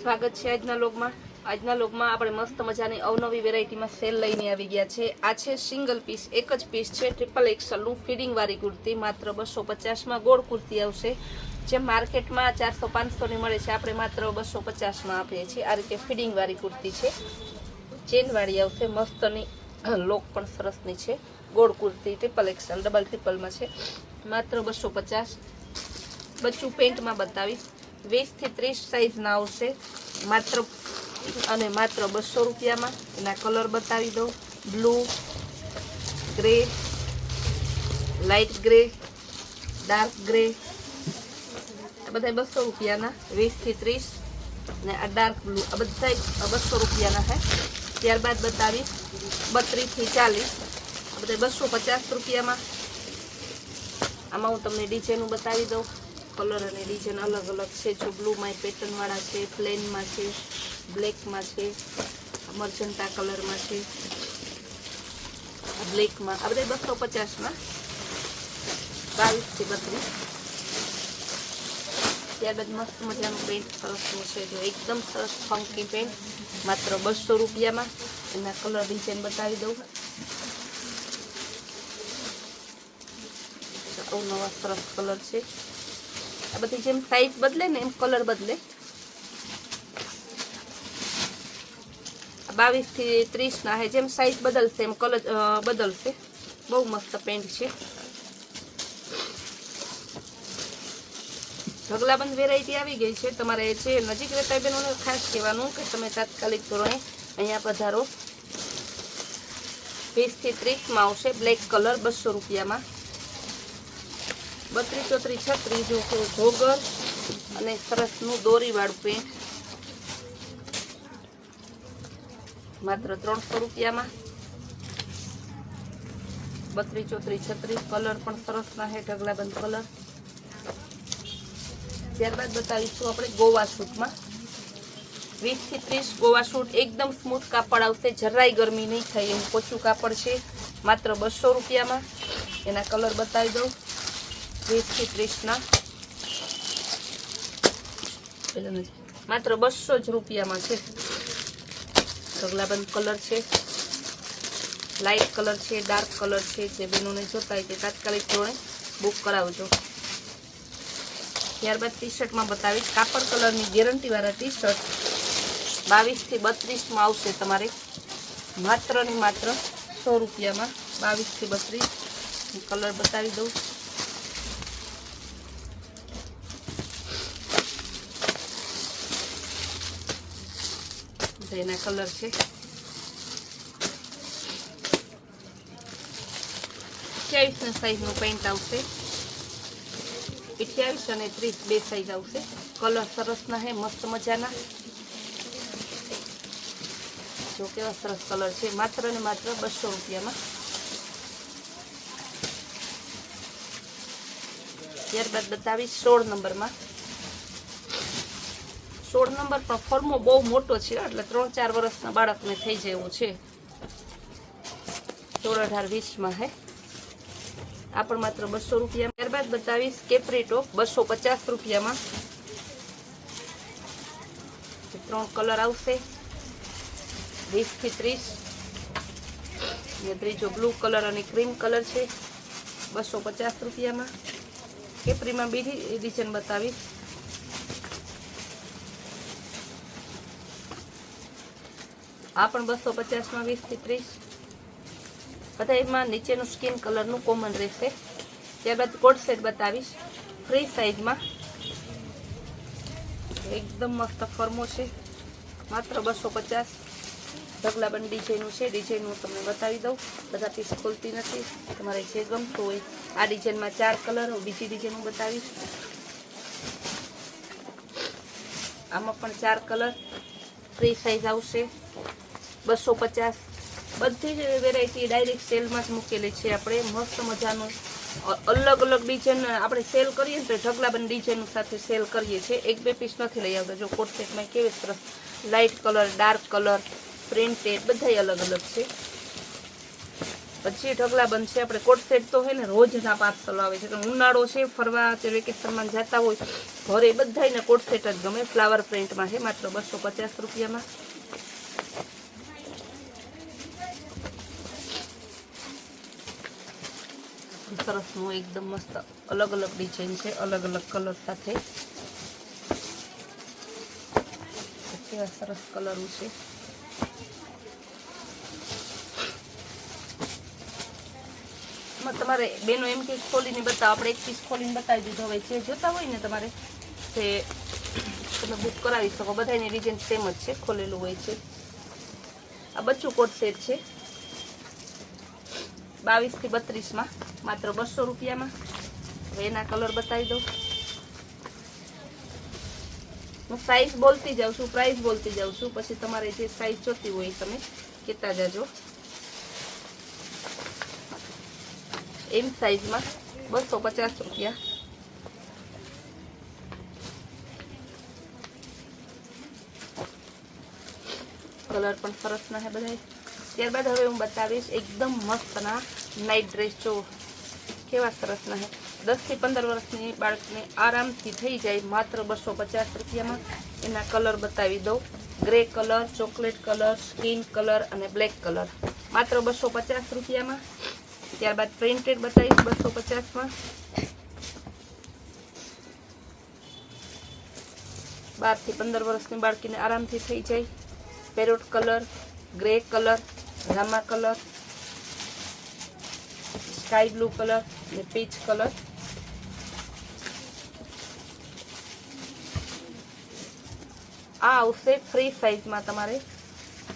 સ્વાગત છે આજના લોગમાં આપણે મસ્ત મજાની અવનવી વેરાયટીમાં સેલ લઈને આવી ગયા છે। આ છે સિંગલ પીસ, એક જ પીસ છે ટ્રિપલ એક્સલ નું ફિટિંગ વાળી કુર્તી। માત્ર 250 માં ગોળ કુર્તી આવશે, જે માર્કેટમાં 400-500 ની મળે છે, આપણે માત્ર 250 માં આપીએ છીએ। આ રીતે ફિટિંગ વાળી કુર્તી છે, ચેન વાળી આવશે, મસ્તની લોક પણ સરસની છે। ગોળ કુર્તી ટ્રિપલ એક્સલ ડબલ ટ્રિપલમાં છે, માત્ર 250। બચ્ચું પેન્ટમાં બતાવીશ, 20 થી 30 સાઈઝના આવશે, માત્ર 200 રૂપિયામાં। એના કલર બતાવી દઉં, blue, grey, light grey, dark grey, આ બધા 200 રૂપિયાના, 20 થી 30 ને આ ડાર્ક બ્લુ, આ બધા 200 રૂપિયાના છે। ત્યારબાદ બતાવીશ 32 થી 40, આ બધા 250 રૂપિયામાં। આમાં હું તમને ડિઝાઇન બતાવી દઉં, કલર અને ડિઝાઇન અલગ અલગ છે। જો બ્લુમાં પેટર્ન વાળા છે, પ્લેનમાં છે, બ્લેકમાં છે, મર્જન્ટા કલરમાં છે, બ્લેકમાં, આ બધા 250માં, 22 થી 32। ત્યારબાદ મસ્ત મજાનું પેન્ટ સરસનું છે, જો એકદમ સરસ ફંકી પેન્ટ, માત્ર 200 રૂપિયામાં। એના કલર ડિઝાઇન બતાવી દઉં, નવા સરસ કલર છે। આ બધી જેમ સાઈઝ બદલે ને એમ કલર બદલે। 22 થી 30 ના હે, જેમ સાઈઝ બદલશે એમ કલર બદલશે। બહુ મસ્ત પેન્ટ છે। ઢગલાબંધ વેરાયટી આવી ગઈ છે। તમારે જે નજીક રહેતા બહેનોને ખાસ કહેવાનું કે તમે તાત્કાલિક ધોરણે અહીંયા પધારો। 20 થી 30 માં આવશે, બ્લેક કલર 200 રૂપિયામાં। 32, 34, 36 જો જોગર અને સરસનું દોરીવાળું પેન્ટ, માત્ર 300 રૂપિયામાં। 32, 34, 36 કલર પણ સરસના છે, ઢગલાબંધ કલર। ત્યારબાદ બતાવીશું આપણે ગોવા સૂટમાં, 20 થી 30 ગોવા સૂટ, એકદમ સ્મૂથ કાપડ આવશે, જરાય ગરમી નહીં થાય એવું પોચું કાપડ છે, માત્ર 200 રૂપિયામાં। એના કલર બતાવી દઉં, 20 થી 30 ના, માત્ર 200 જ રૂપિયામાં છે। ઢગલાબંધ કલર છે, લાઇટ કલર છે, ડાર્ક કલર છે, જે બહેનોને જોતા હોય તે તાત્કાલિક ધોરણે બુક કરાવજો। ત્યારબાદ ટી શર્ટમાં બતાવીશ, કાપડ કલરની ગેરંટીવાળા ટી શર્ટ 22 થી 32 માં આવશે તમારે, માત્ર ને માત્ર 100 રૂપિયામાં। 22 થી 32 કલર બતાવી દઉં, એના કલર છે 28 સાઈઝનું પેન્ટ આવશે, 28 અને 30 બે સાઈઝ આવશે। કલર સરસના છે, મસ્ત મજાના, જો કેવા સરસ કલર છે, માત્ર ને માત્ર 200 રૂપિયામાં। ત્યારબાદ બતાવીશ 16 નંબરમાં, 16 નંબર પણ ફોર્મો બહુ મોટો છે, એટલે 3-4 વર્ષના બાળકને થઈ જાય એવું છે। 16, 18, 20 માં હે, આ પણ માત્ર 200 રૂપિયા। ત્યારબાદ બતાવીશ કેપરી ટોપ 250 રૂપિયામાં, 3 કલર આવશે, 20 થી 30 ને ત્રીજો બ્લુ કલર અને ક્રીમ કલર છે, 250 રૂપિયામાં। કેપરીમાં બીજી ડિઝાઇન બતાવીશ, આ પણ 250 માં, 20 થી 30 બધા એમાં નીચેનું સ્કિન કલરનું કોમન રહેશે। ત્યારબાદ કોટ સેટ બતાવીશ, ફ્રી સાઈઝમાં, એકદમ મસ્ત ફર્મો છે, માત્ર 250। ઢગલાબંધ ડિઝાઇનનું છે, ડિઝાઇન હું તમને બતાવી દઉં, બધા પીસ ખોલતી નથી, તમારે જે ગમતું હોય। આ ડિઝાઇનમાં 4 કલર, બીજી ડિઝાઇન હું બતાવીશ, આમાં પણ 4 કલર, ફ્રી સાઈઝ આવશે, 250। બધી જ વેરાયટી ડાયરેક્ટ સેલમાં જ મૂકેલી છે આપણે, મસ્ત મજાનું અલગ અલગ ડિઝાઇન આપણે સેલ કરીએ તો ઢગલાબંધ ડિઝાઇન સાથે સેલ કરીએ છીએ, 1-2 પીસ નથી લઈ આવતા। જો કોટ સેટમાં કેવી સરસ light colour, dark colour, printed, બધા અલગ અલગ છે। પછી ઢગલા બંધ છે. આપણે કોટ સેટ તો હોય ને રોજના પાર્સલ આવે છે, ઉનાળો છે, ફરવા વેકેશનમાં જતા હોય ઘરે બધાને કોટ સેટ જ ગમે. ફ્લાવર પ્રિન્ટમાં છે, માત્ર 250 રૂપિયામાં. સરસનું એકદમ મસ્ત અલગ અલગ ડિઝાઇન છે, અલગ અલગ કલર સાથે. કેવા સરસ કલરો છે. તમારે બેનો એમ કે ખોલીને બતાવો, આપણે એક પીસ ખોલીને બતાવી દીધો. હવે જે જોતા હોય ને તમારે તે તમે બુક કરાવી શકો. બધાની ડિઝાઇન સેમ જ છે, ખોલેલું હોય છે. આ બચ્ચું કોટ સેટ છે 22 થી 32માં, માત્ર 200 રૂપિયામાં. હવે એના કલર બતાવી દઉં. હું સાઈઝ બોલતી જાઉં છું, પ્રાઇસ બોલતી જાઉં છું, પછી તમારે જે સાઈઝ જોતી હોય તમે કહેતા જાજો. એમ સાઈઝમાં 250 રૂપિયા. કલર પણ સરસના છે બધા. ત્યારબાદ હવે હું બતાવીશ એકદમ મસ્તના નાઇટ ડ્રેસ. જો કેવા સરસના છે. 10 થી 15 વર્ષની બાળકને આરામથી થઈ જાય માત્ર 250 રૂપિયામાં. એના કલર બતાવી દઉં. Grey colour, chocolate colour, skin colour અને બ્લેક કલર, માત્ર 250 રૂપિયામાં. ત્યારબાદ પ્રિન્ટેડ બતાવીશ 250માં. 12 થી 15 વર્ષની બાળકીને આરામથી થઈ જાય. Parrot colour, grey colour, Rama colour, sky blue colour અને પીચ કલર. આ આવશે ફ્રી સાઇઝમાં તમારે.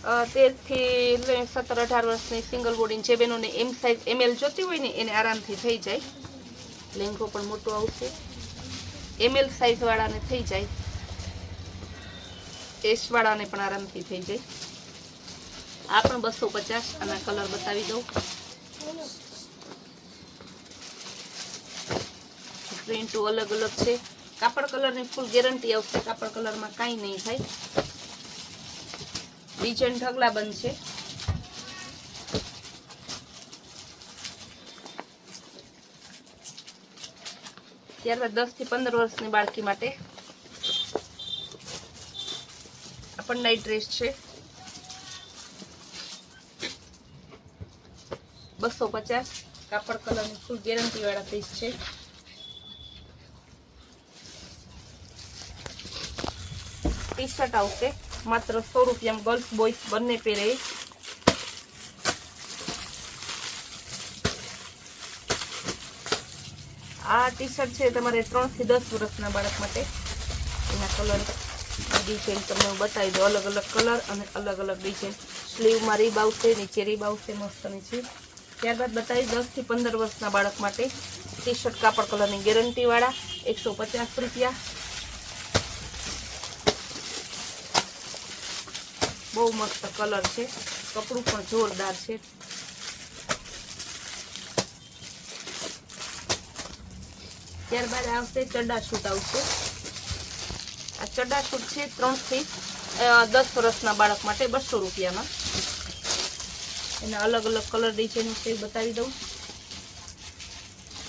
13 થી 17-18 વર્ષની સિંગલ બોડીની જે બહેનોને એમ સાઇઝ ML જોતી હોય ને એને આરામથી થઈ જાય. લેંઘો પણ મોટો આવશે. ML સાઇઝવાળાને થઈ જાય, S વાળાને પણ આરામથી થઈ જાય. આ પણ 250. આના કલર બતાવી દઉં. પ્રિન્ટો અલગ અલગ છે. કાપડ કલરની ફૂલ ગેરંટી આવશે. કાપડ કલરમાં કાંઈ નહીં થાય. ડિઝાઇન ઢગલા બંધ છે. ત્યારબાદ 10 થી 15 વર્ષની બાળકી માટે આ પણ નાઇટ ડ્રેસ છે. 250. કાપડ કલરની ફૂલ ગેરંટી વાળા પીસ છે. ટી શર્ટ આવશે માત્ર 100 રૂપિયામાં. ગર્લ્સ બોયસ બંને પહેરે. આ ટી શર્ટ છે તમારે 3 થી 10 વર્ષના બાળક માટે. એના કલર ડિઝાઇન તમને બતાવી દો. અલગ અલગ કલર અને અલગ અલગ ડિઝાઇન. સ્લીવમાં રીબ આવશે, નીચે રીબ આવશે મસ્તની છે. ત્યારબાદ બતાવી 10 થી 15 વર્ષના બાળક માટે ટી શર્ટ કાપડ કલરની ગેરંટી વાળા 150 રૂપિયા. બહુ મસ્ત કલર છે. કપડું પણ જોરદાર છે. ત્યારબાદ આવશે ચડ્ડા શૂટ આવશે. આ ચડ્ડા શૂટ છે 3 થી 10 વર્ષના બાળક માટે 200 રૂપિયામાં. એના અલગ અલગ કલર ડિઝાઇન છે બતાવી દઉં.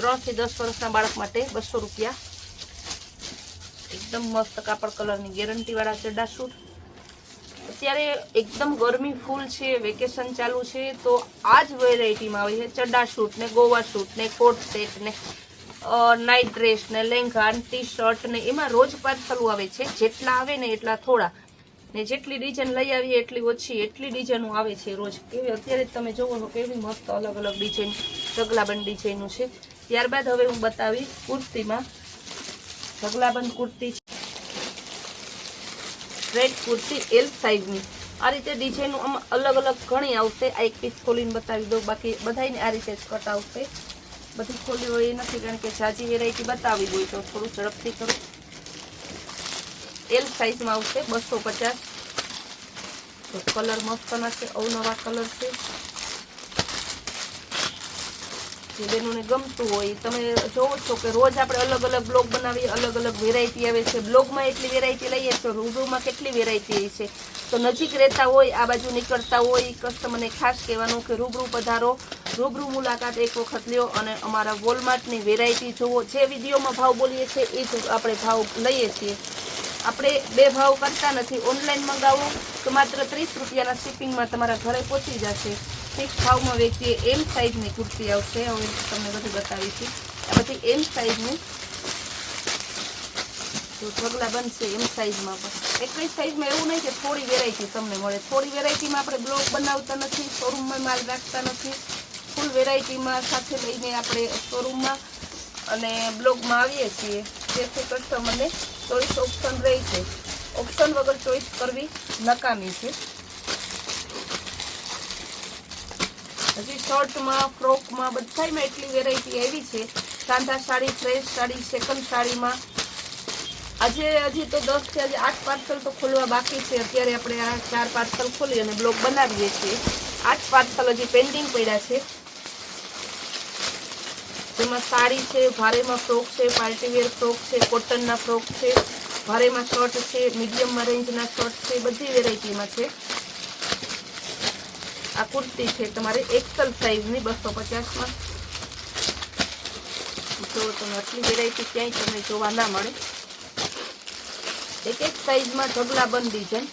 3 થી 10 વર્ષના બાળક માટે 200 રૂપિયા. એકદમ મસ્ત કાપડ કલરની ગેરંટી વાળા ચડ્ડા શૂટ. અત્યારે એકદમ ગરમી ફૂલ છે, વેકેશન ચાલુ છે, તો આ જ વેરાયટીમાં આવે છે. ચડ્ડા શૂટ ને ગોવા શૂટ ને કોટ સેટ ને નાઇટ ડ્રેસ ને લેંઘા ને ટી શર્ટ ને એમાં રોજ પાર્સલો આવે છે. જેટલા આવે ને એટલા થોડા, ને જેટલી ડિઝાઇન લઈ આવીએ એટલી ઓછી, એટલી ડિઝાઇનો આવે છે રોજ. કેવી અત્યારે તમે જોવો છો કેવી મસ્ત અલગ અલગ ડિઝાઇન, ઢગલાબંધ ડિઝાઇનનું છે. ત્યારબાદ હવે હું બતાવી કુર્તીમાં. ઢગલાબંધ કુર્તી છે, રેડ કુર્તી L સાઇઝની. આ રીતે ડિઝાઇનો આમાં અલગ અલગ ઘણી આવશે. આ એક પીસ ખોલીને બતાવી દઉં. બાકી બધાને આ રીતે જ કટ આવશે. બધી ખોલી હોય એ નથી, કારણ કે જાજી વેરાયટી બતાવી હોય તો થોડું ઝડપથી કરું. L સાઇઝમાં આવશે 250. તો કલર મસ્તના છે, અવનવા કલર છે. જે બેનોને ગમતું હોય તમે જોવો છો કે રોજ આપણે અલગ અલગ બ્લોગ બનાવીએ, અલગ અલગ વેરાયટી આવે છે. બ્લોગમાં એટલી વેરાયટી લઈએ તો રૂબરૂમાં કેટલી વેરાયટી છે. તો નજીક રહેતા હોય, આ બાજુ નીકળતા હોય, કસ્ટમરને ખાસ કહેવાનું કે રૂબરૂ પધારો રૂબરૂ મુલાકાત એક વખત લ્યો અને અમારા વોલમાર્ટની વેરાયટી જુઓ. જે વિડીયોમાં ભાવ બોલીએ છીએ એ જ આપણે ભાવ લઈએ છીએ. આપણે બે ભાવ કરતા નથી. ઓનલાઈન મંગાવો તો માત્ર 30 રૂપિયાના શિપિંગમાં તમારા ઘરે પહોંચી જશે. ફિક્સ ભાવમાં વેચીએ. એમ સાઇઝની કુર્તી આવશે. હવે તમને બધું બતાવીશું. આ બધી એમ સાઇઝની ઢગલા બનશે. એમ સાઇઝમાં પણ એકવી સાઇઝમાં એવું નહીં કે થોડી વેરાયટી તમને મળે. થોડી વેરાયટીમાં આપણે બ્લોગ બનાવતા નથી, શોરૂમમાં માલ રાખતા નથી. ફૂલ વેરાયટીમાં સાથે લઈને આપણે શોરૂમમાં અને બ્લોગમાં આવીએ છીએ. જેથી કસ્ટમરને ચોઈસ ઓપ્શન રહે છે. ઓપ્શન વગર ચોઈસ કરવી નકામી છે. હજી શર્ટમાં, ફ્રોકમાં બધામાં એટલી વેરાયટી આવી છે. સાંધા સાડી, ફ્રેશ સાડી, સેકન્ડ સાડીમાં હજી તો 10 થી 8 પાર્સલ તો ખોલવા બાકી છે. અત્યારે આપણે આ 4 પાર્સલ ખોલી અને બ્લોગ બનાવીએ છીએ. 8 પાર્સલ હજી પેન્ડિંગ પડ્યા છે. જેમાં સાડી છે, ભારેમાં ફ્રોક છે, પાર્ટીવેર ફ્રોક છે, કોટનના ફ્રોક છે, ભારેમાં શર્ટ છે, મીડિયમમાં રેન્જના શર્ટ છે, બધી વેરાયટીમાં છે. આ કુર્તી છે તમારે એક્સેલ સાઇઝની 250માં. જો તમે આટલી વેરાયટી ક્યાંય તમને જોવા ના મળે. એક એક સાઈઝમાં ઢગલા બંધ ડિઝાઇન.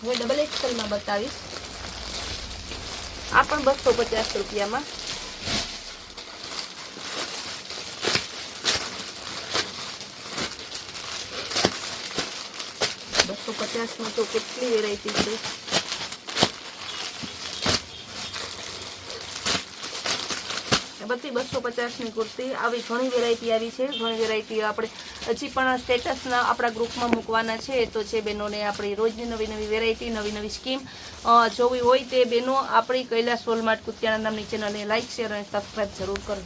હવે ડબલ એક્સેલમાં બતાવીશ. આ પણ 250 રૂપિયામાં. $250 તો કેટલી વેરાયટી છે. બધી 250ની કુર્તી. આવી ઘણી વેરાયટી આવી છે. ઘણી વેરાયટી આપણે હજી પણ સ્ટેટસના આપણા ગ્રુપમાં મૂકવાના છે. તો છે બહેનોને આપણી રોજની નવી નવી વેરાયટી, નવી નવી સ્કીમ જોવી હોય તે બહેનો આપણી કૈલાસ વોલમાર્ટ કુતિયાણા નામની ચેનલને લાઇક, શેર અને સબસ્ક્રાઈબ જરૂર કરો.